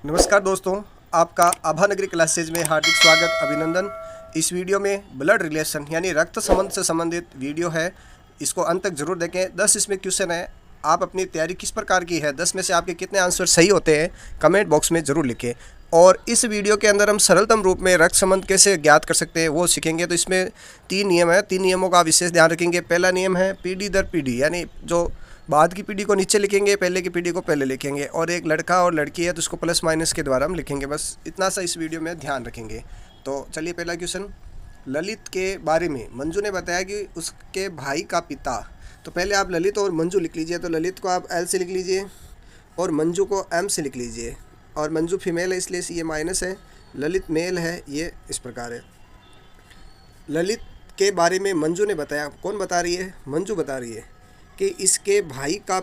नमस्कार दोस्तों, आपका आभा नगरी क्लासेज में हार्दिक स्वागत अभिनंदन। इस वीडियो में ब्लड रिलेशन यानी रक्त संबंध से संबंधित वीडियो है। इसको अंत तक जरूर देखें। 10 इसमें क्वेश्चन है। आप अपनी तैयारी किस प्रकार की है, 10 में से आपके कितने आंसर सही होते हैं, कमेंट बॉक्स में ज़रूर लिखें। और इस वीडियो के अंदर हम सरलतम रूप में रक्त संबंध कैसे ज्ञात कर सकते हैं वो सीखेंगे। तो इसमें 3 नियम है, 3 नियमों का विशेष ध्यान रखेंगे। पहला नियम है पीढ़ी दर पीढ़ी, यानी जो बाद की पीढ़ी को नीचे लिखेंगे, पहले की पीढ़ी को पहले लिखेंगे। और एक लड़का और लड़की है तो उसको प्लस माइनस के द्वारा हम लिखेंगे। बस इतना सा इस वीडियो में ध्यान रखेंगे। तो चलिए, पहला क्वेश्चन, ललित के बारे में मंजू ने बताया कि उसके भाई का पिता। तो पहले आप ललित और मंजू लिख लीजिए। तो ललित को आप एल से लिख लीजिए और मंजू को एम से लिख लीजिए। और मंजू फीमेल है इसलिए ये माइनस है, ललित मेल है, ये इस प्रकार है। ललित के बारे में मंजू ने बताया, कौन बता रही है? मंजू बता रही है कि इसके भाई का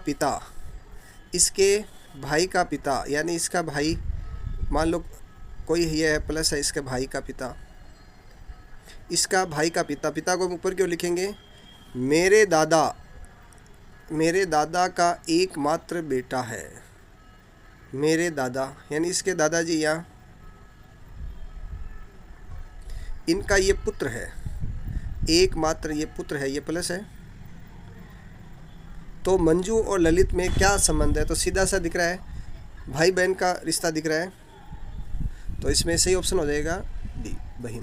पिता यानी इसका भाई, मान लो कोई ये है प्लस है, इसके भाई का पिता, इसका भाई का पिता। पिता को ऊपर क्यों लिखेंगे? मेरे दादा का एकमात्र बेटा है। मेरे दादा यानी इसके दादाजी, यहाँ इनका ये पुत्र है, एकमात्र ये पुत्र है, ये प्लस है। तो मंजू और ललित में क्या संबंध है? तो सीधा सा दिख रहा है, भाई बहन का रिश्ता दिख रहा है। तो इसमें सही ऑप्शन हो जाएगा डी, बहन।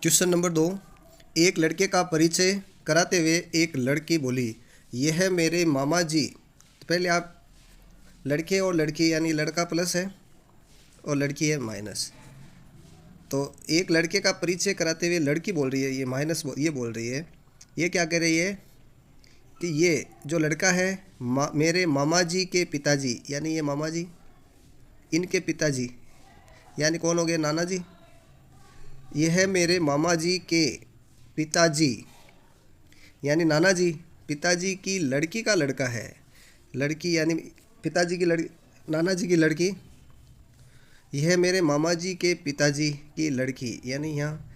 क्वेश्चन नंबर 2, एक लड़के का परिचय कराते हुए एक लड़की बोली, यह है मेरे मामा जी। तो पहले आप लड़के और लड़की, यानी लड़का प्लस है और लड़की है माइनस। तो एक लड़के का परिचय कराते हुए लड़की बोल रही है, ये माइनस ये बोल रही है, ये क्या कह रही है कि ये जो लड़का है मेरे मामा जी के पिताजी, यानी ये मामा जी, इनके पिताजी यानी कौन हो गए? नाना जी। ये है मेरे मामा जी के पिताजी यानी नाना जी, पिताजी की लड़की का लड़का है। लड़की यानी पिताजी की लड़की, नाना जी की लड़की। यह है मेरे मामा जी के पिताजी की लड़की, यानी यहाँ,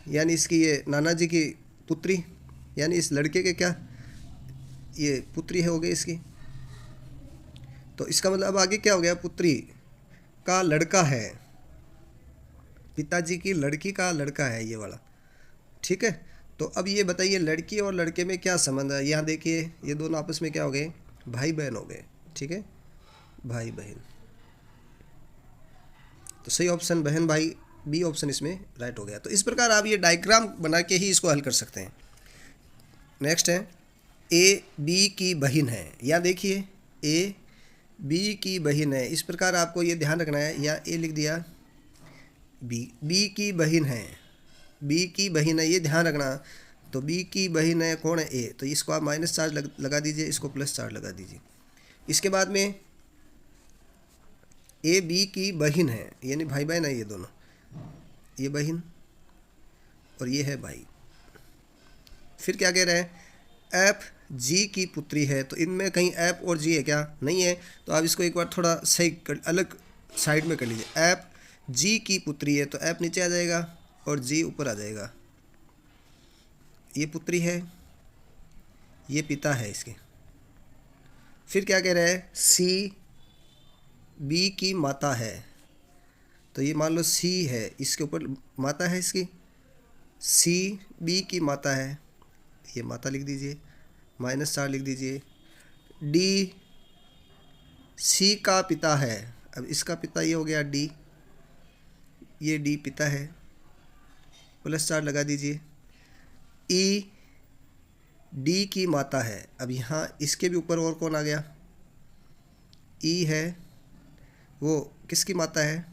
यानी इसकी ये नाना जी की पुत्री, यानी इस लड़के के क्या, ये पुत्री है हो गई इसकी। तो इसका मतलब आगे क्या हो गया? पुत्री का लड़का है, पिताजी की लड़की का लड़का है ये वाला, ठीक है। तो अब ये बताइए लड़की और लड़के में क्या संबंध है? यहाँ देखिए ये दोनों आपस में क्या हो गए? भाई बहन हो गए, ठीक है, भाई बहन। तो सही ऑप्शन बहन भाई, बी ऑप्शन इसमें राइट हो गया। तो इस प्रकार आप ये डायग्राम बना के ही इसको हल कर सकते हैं। नेक्स्ट है ए बी की बहन है। या देखिए ए बी की बहन है, इस प्रकार आपको ये ध्यान रखना है। या ए लिख दिया, बी की बहन है, बी की बहन है, ये ध्यान रखना। तो बी की बहन है, कौन है? ए। तो इसको आप माइनस चार्ज लगा दीजिए, इसको प्लस चार्ज लगा दीजिए। इसके बाद में ए बी की बहन है, यानी भाई बहन है ये दोनों, ये बहन और ये है भाई। फिर क्या कह रहे हैं? एफ जी की पुत्री है। तो इनमें कहीं एफ और जी है क्या? नहीं है। तो आप इसको एक बार थोड़ा सही अलग साइड में कर लीजिए। एफ जी की पुत्री है, तो एफ नीचे आ जाएगा और जी ऊपर आ जाएगा। ये पुत्री है, ये पिता है इसके। फिर क्या कह रहे हैं? सी बी की माता है। तो ये मान लो सी है, इसके ऊपर माता है इसकी, सी बी की माता है, ये माता लिख दीजिए, माइनस 4 लिख दीजिए। डी सी का पिता है, अब इसका पिता ये हो गया डी, ये डी पिता है, प्लस 4 लगा दीजिए। ई डी की माता है, अब यहाँ इसके भी ऊपर और कौन आ गया? ई है, वो किसकी माता है?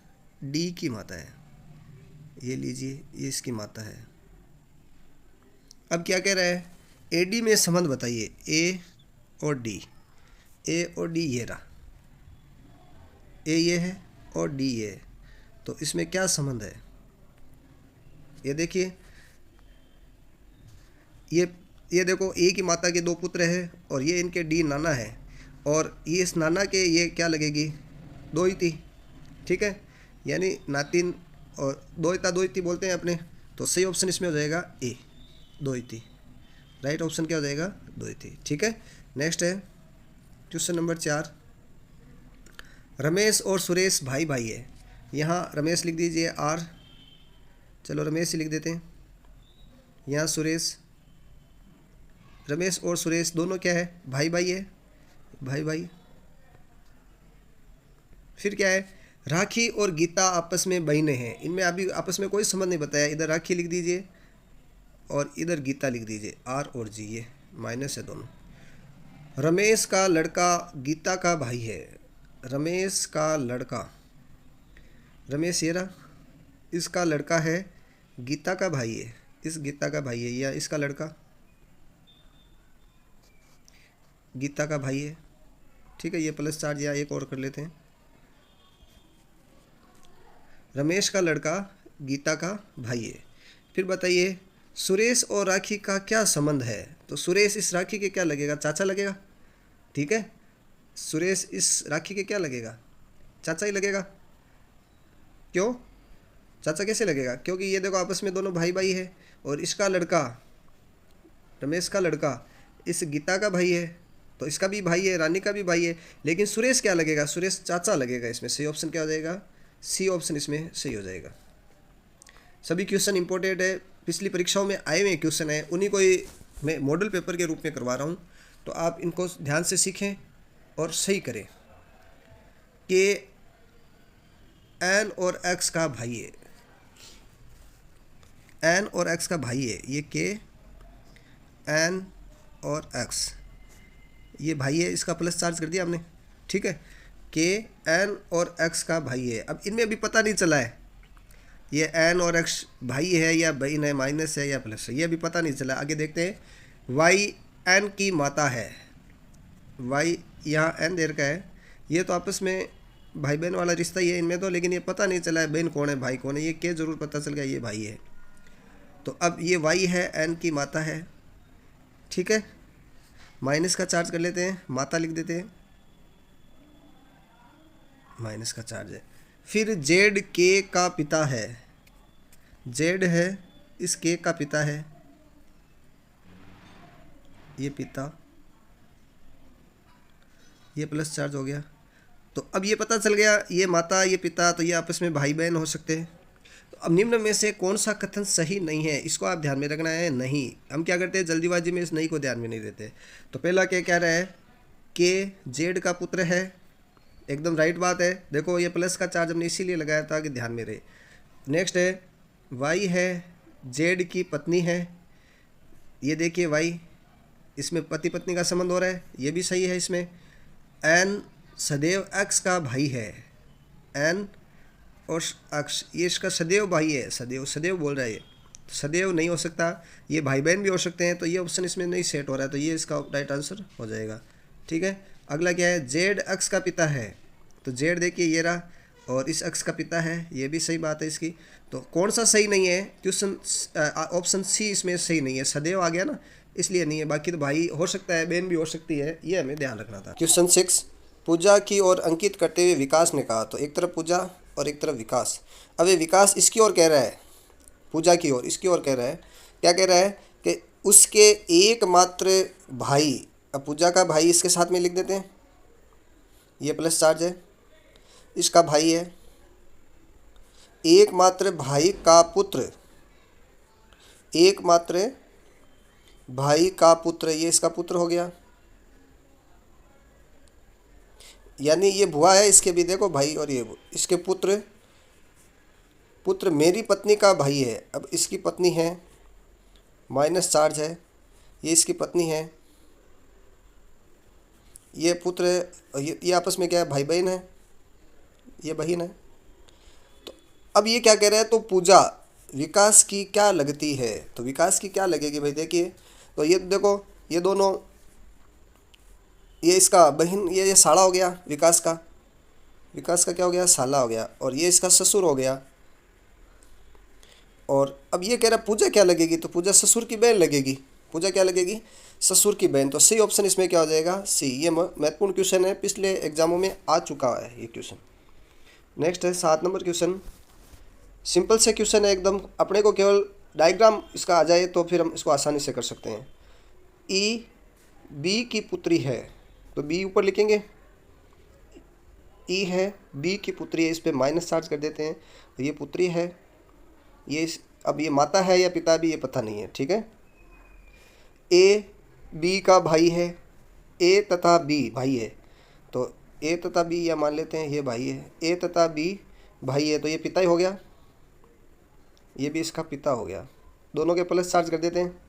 डी की माता है, ये लीजिए, ये इसकी माता है। अब क्या कह रहा है? ए डी में संबंध बताइए, ए और डी, ए और डी ये रहा, ए ये है और डी ये है। तो इसमें क्या संबंध है? ये देखिए, ये देखो, ए की माता के 2 पुत्र हैं और ये इनके डी नाना है, और ये इस नाना के ये क्या लगेगी? दोहिती, ठीक है, यानी नातिन, और दोहिती बोलते हैं अपने। तो सही ऑप्शन इसमें हो जाएगा ए, दोहिती। राइट ऑप्शन क्या हो जाएगा? दोहिती, ठीक है। नेक्स्ट है क्वेश्चन नंबर 4, रमेश और सुरेश भाई भाई है। यहाँ रमेश लिख दीजिए आर, चलो रमेश ही लिख देते हैं। यहाँ सुरेश, रमेश और सुरेश दोनों क्या है, भाई भाई है, भाई भाई। फिर क्या है, राखी और गीता आपस में बहनें हैं। इनमें अभी आपस में कोई संबंध नहीं बताया, इधर राखी लिख दीजिए और इधर गीता लिख दीजिए, आर और जी, ये माइनस है दोनों। रमेश का लड़का गीता का भाई है। रमेश का लड़का, रमेश ये रहा, इसका लड़का है, गीता का भाई है, इस गीता का भाई है, या इसका लड़का गीता का भाई है। ठीक है, ये प्लस चार्ज या एक और कर लेते हैं। रमेश का लड़का गीता का भाई है। फिर बताइए सुरेश और राखी का क्या संबंध है। तो सुरेश इस राखी के क्या लगेगा, चाचा लगेगा। ठीक है, सुरेश इस राखी के क्या लगेगा, चाचा ही लगेगा। क्यों चाचा कैसे लगेगा, क्योंकि ये देखो आपस में दोनों भाई भाई है, और इसका लड़का रमेश का लड़का इस गीता का भाई है, तो इसका भी भाई है, रानी का भी भाई है। लेकिन सुरेश क्या लगेगा, सुरेश चाचा लगेगा। इसमें सही ऑप्शन क्या हो जाएगा, सी ऑप्शन इसमें सही हो जाएगा। सभी क्वेश्चन इंपॉर्टेंट है, पिछली परीक्षाओं में आए हुए क्वेश्चन है, उन्हीं को ही मैं मॉडल पेपर के रूप में करवा रहा हूँ। तो आप इनको ध्यान से सीखें और सही करें। कि एन और एक्स का भाई है, एन और एक्स का भाई है, ये के एन और एक्स, ये भाई है, इसका प्लस चार्ज कर दिया हमने। ठीक है, के एन और एक्स का भाई है। अब इनमें अभी पता नहीं चला है ये एन और एक्स भाई है या बहन है, माइनस है या प्लस है, ये अभी पता नहीं चला। आगे देखते हैं। वाई एन की माता है, वाई यहाँ एन देर का है, ये तो आपस में भाई बहन वाला रिश्ता ही है इनमें तो, लेकिन ये पता नहीं चला है बहन कौन है भाई कौन है। ये के जरूर पता चल गया ये भाई है। तो अब ये वाई है, एन की माता है। ठीक है, माइनस का चार्ज कर लेते हैं, माता लिख देते हैं, माइनस का चार्ज है। फिर जेड के का पिता है, जेड है, इस के का पिता है, ये पिता, ये प्लस चार्ज हो गया। तो अब ये पता चल गया ये माता ये पिता, तो ये आपस में भाई बहन हो सकते हैं। तो अब निम्न में से कौन सा कथन सही नहीं है, इसको आप ध्यान में रखना है। नहीं, हम क्या करते हैं जल्दीबाजी में इस नहीं को ध्यान में नहीं देते। तो पहला क्या कह रहा है कि जेड का पुत्र है, एकदम राइट बात है। देखो ये प्लस का चार्ज हमने इसीलिए लगाया था कि ध्यान में रहे। नेक्स्ट है वाई है, जेड की पत्नी है, ये देखिए वाई, इसमें पति पत्नी का संबंध हो रहा है, ये भी सही है। इसमें एन सदैव एक्स का भाई है, एन और एक्स, ये इसका सदैव भाई है, सदैव सदैव बोल रहा है, ये सदैव नहीं हो सकता, ये भाई बहन भी हो सकते हैं। तो ये ऑप्शन इसमें नहीं सेट हो रहा है, तो ये इसका राइट आंसर हो जाएगा। ठीक है, अगला क्या है, जेड एक्स का पिता है, तो जेड देखिए ये रहा, और इस एक्स का पिता है, ये भी सही बात है इसकी। तो कौन सा सही नहीं है, क्वेश्चन ऑप्शन सी इसमें सही नहीं है, सदैव आ गया ना, इसलिए नहीं है। बाकी तो भाई हो सकता है, बहन भी हो सकती है, ये हमें ध्यान रखना था। क्वेश्चन 6, पूजा की ओर अंकित करते हुए विकास ने कहा। तो एक तरफ पूजा और एक तरफ विकास। अब ये विकास इसकी ओर कह रहा है, पूजा की ओर इसकी ओर कह रहा है, क्या कह रहा है कि उसके एकमात्र भाई, अब पूजा का भाई इसके साथ में लिख देते हैं, ये प्लस चार्ज है, इसका भाई है, एकमात्र भाई का पुत्र, एकमात्र भाई का पुत्र, ये इसका पुत्र हो गया, यानी ये भुआ है इसके भी, देखो भाई, और ये इसके पुत्र, पुत्र मेरी पत्नी का भाई है। अब इसकी पत्नी है, माइनस चार्ज है, ये इसकी पत्नी है, ये पुत्र, ये आपस में क्या है, भाई बहन है, ये बहन है। तो अब ये क्या कह रहा है, तो पूजा विकास की क्या लगती है। तो विकास की क्या लगेगी भाई, देखिए, तो ये देखो ये दोनों, ये इसका बहन, ये साला हो गया विकास का, विकास का क्या हो गया, साला हो गया, और ये इसका ससुर हो गया। और अब ये कह रहा पूजा क्या लगेगी, तो पूजा ससुर की बहन लगेगी, पूजा क्या लगेगी, ससुर की बहन। तो सही ऑप्शन इसमें क्या हो जाएगा, सी। ये महत्वपूर्ण क्वेश्चन है, पिछले एग्जामों में आ चुका है ये क्वेश्चन। नेक्स्ट है 7 नंबर क्वेश्चन, सिंपल से क्वेश्चन है एकदम, अपने को केवल डायग्राम इसका आ जाए तो फिर हम इसको आसानी से कर सकते हैं। ई बी की पुत्री है, तो बी ऊपर लिखेंगे, ई है, बी की पुत्री है, इस पर माइनस चार्ज कर देते हैं। तो ये पुत्री है, ये अब ये माता है या पिता भी ये पता नहीं है, ठीक है। ए बी का भाई है, ए तथा बी भाई है, तो ए तथा बी या मान लेते हैं ये भाई है, ए तथा बी भाई है, तो ये पिता ही हो गया, ये भी इसका पिता हो गया। दोनों के प्लस चार्ज कर देते हैं,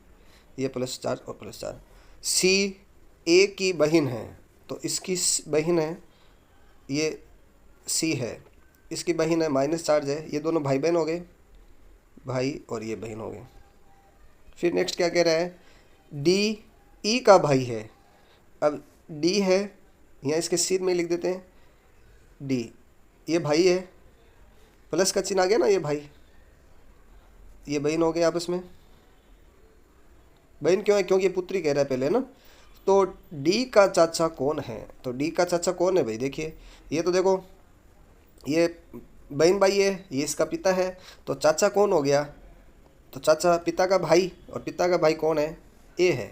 ये प्लस चार्ज और प्लस चार्ज। सी ए की बहन है, तो इसकी बहन है, ये सी है, इसकी बहन है, माइनस चार्ज है, ये दोनों भाई बहन हो गए, भाई और ये बहन हो गए। फिर नेक्स्ट क्या कह रहा है, डी ई का भाई है। अब डी है, यहाँ इसके सीध में लिख देते हैं डी, ये भाई है, प्लस का चिन्ह आ गया ना, ये भाई, ये बहन हो गए आपस में। बहन क्यों है, क्योंकि ये पुत्री कह रहा है पहले ना। तो डी का चाचा कौन है, तो डी का चाचा कौन है भाई, देखिए ये तो देखो, ये बहन भाई है, ये इसका पिता है, तो चाचा कौन हो गया, तो चाचा पिता का भाई, और पिता का भाई कौन है, ए है,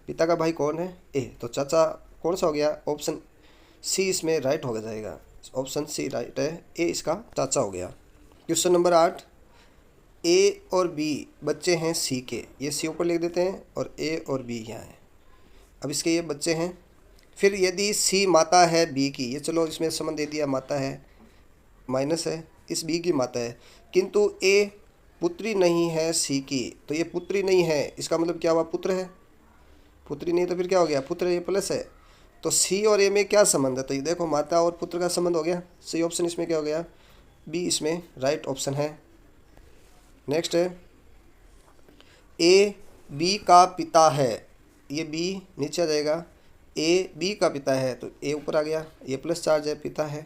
पिता का भाई कौन है, ए, तो चाचा कौन सा हो गया, ऑप्शन सी इसमें राइट हो जाएगा, ऑप्शन सी राइट है, ए इसका चाचा हो गया। क्वेश्चन नंबर 8, ए और बी बच्चे हैं सी के, ये सी ऊपर लिख देते हैं और ए और बी यहाँ है। अब इसके ये बच्चे हैं। फिर यदि सी माता है बी की, ये चलो इसमें संबंध दे दिया, माता है, माइनस है, इस बी की माता है, किंतु ए पुत्री नहीं है सी की, तो ये पुत्री नहीं है, इसका मतलब क्या हुआ, पुत्र है, पुत्री नहीं तो फिर क्या हो गया, पुत्र, ये प्लस है। तो सी और ए में क्या संबंध है, तो ये देखो माता और पुत्र का संबंध हो गया, सी ऑप्शन इसमें क्या हो गया, बी इसमें राइट ऑप्शन है। नेक्स्ट है, ए बी का पिता है, ये बी नीचे आ जाएगा, ए बी का पिता है, तो ए ऊपर आ गया, ये प्लस चार्ज है, पिता है।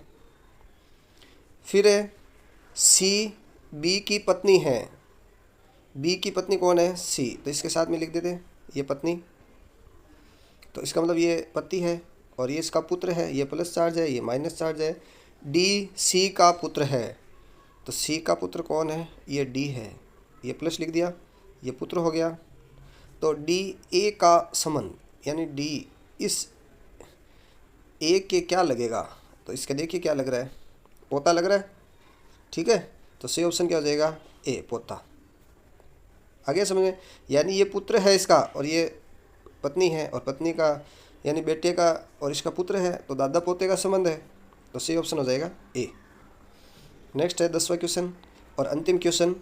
फिर है, सी बी की पत्नी है, बी की पत्नी कौन है, सी, तो इसके साथ में लिख देते हैं ये पत्नी, तो इसका मतलब ये पति है, और ये इसका पुत्र है, ये प्लस चार्ज है, ये माइनस चार्ज है। डी सी का पुत्र है, तो सी का पुत्र कौन है, ये डी है, ये प्लस लिख दिया, ये पुत्र हो गया। तो डी ए का संबंध, यानी डी इस ए के क्या लगेगा, तो इसका देखिए क्या लग रहा है, पोता लग रहा है, ठीक है। तो सी ऑप्शन क्या हो जाएगा, ए पोता। आगे समझ में, यानी ये पुत्र है इसका, और ये पत्नी है, और पत्नी का यानी बेटे का और इसका पुत्र है, तो दादा पोते का संबंध है, तो सी ऑप्शन हो जाएगा ए। नेक्स्ट है 10वां क्वेश्चन और अंतिम क्वेश्चन,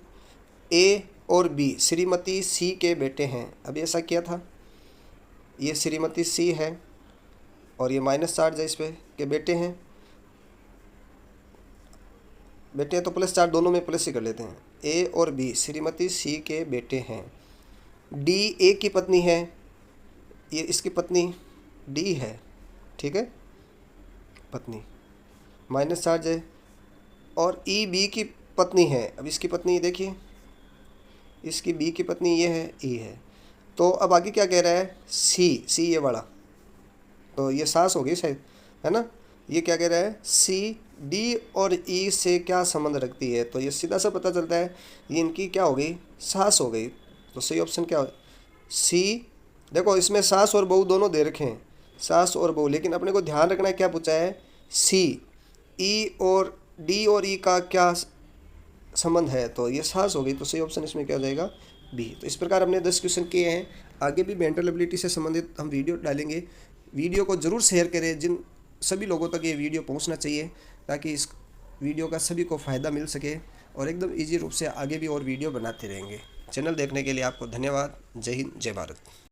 ए और बी श्रीमती सी के बेटे हैं। अभी ऐसा किया था, ये श्रीमती सी है और ये माइनस चार्ज है इस पर के बेटे हैं, बेटे हैं तो प्लस चार्ज, दोनों में प्लस ही कर लेते हैं। ए और बी श्रीमती सी के बेटे हैं। डी ए की पत्नी है, ये इसकी पत्नी डी है, ठीक है, पत्नी, माइनस चार्ज है। और ई बी की पत्नी है, अब इसकी पत्नी देखिए, इसकी बी की पत्नी ये है, ई है। तो अब आगे क्या कह रहा है, सी, सी ये वाला, तो ये सास होगी शायद, है ना। ये क्या कह रहा है, सी डी और ई से क्या संबंध रखती है, तो ये सीधा सा पता चलता है ये इनकी क्या हो गई, सास हो गई। तो सही ऑप्शन क्या हो, सी। देखो इसमें सास और बहू दोनों दे रखे हैं, सास और बहू, लेकिन अपने को ध्यान रखना है क्या पूछा है, सी, ई और डी और ई का क्या संबंध है, तो ये सास हो गई, तो सही ऑप्शन इसमें क्या हो जाएगा, बी। तो इस प्रकार हमने 10 क्वेश्चन किए हैं। आगे भी मेंटल एबिलिटी से संबंधित हम वीडियो डालेंगे। वीडियो को ज़रूर शेयर करें, जिन सभी लोगों तक ये वीडियो पहुंचना चाहिए, ताकि इस वीडियो का सभी को फ़ायदा मिल सके, और एकदम ईजी रूप से आगे भी और वीडियो बनाते रहेंगे। चैनल देखने के लिए आपको धन्यवाद। जय हिंद, जय भारत।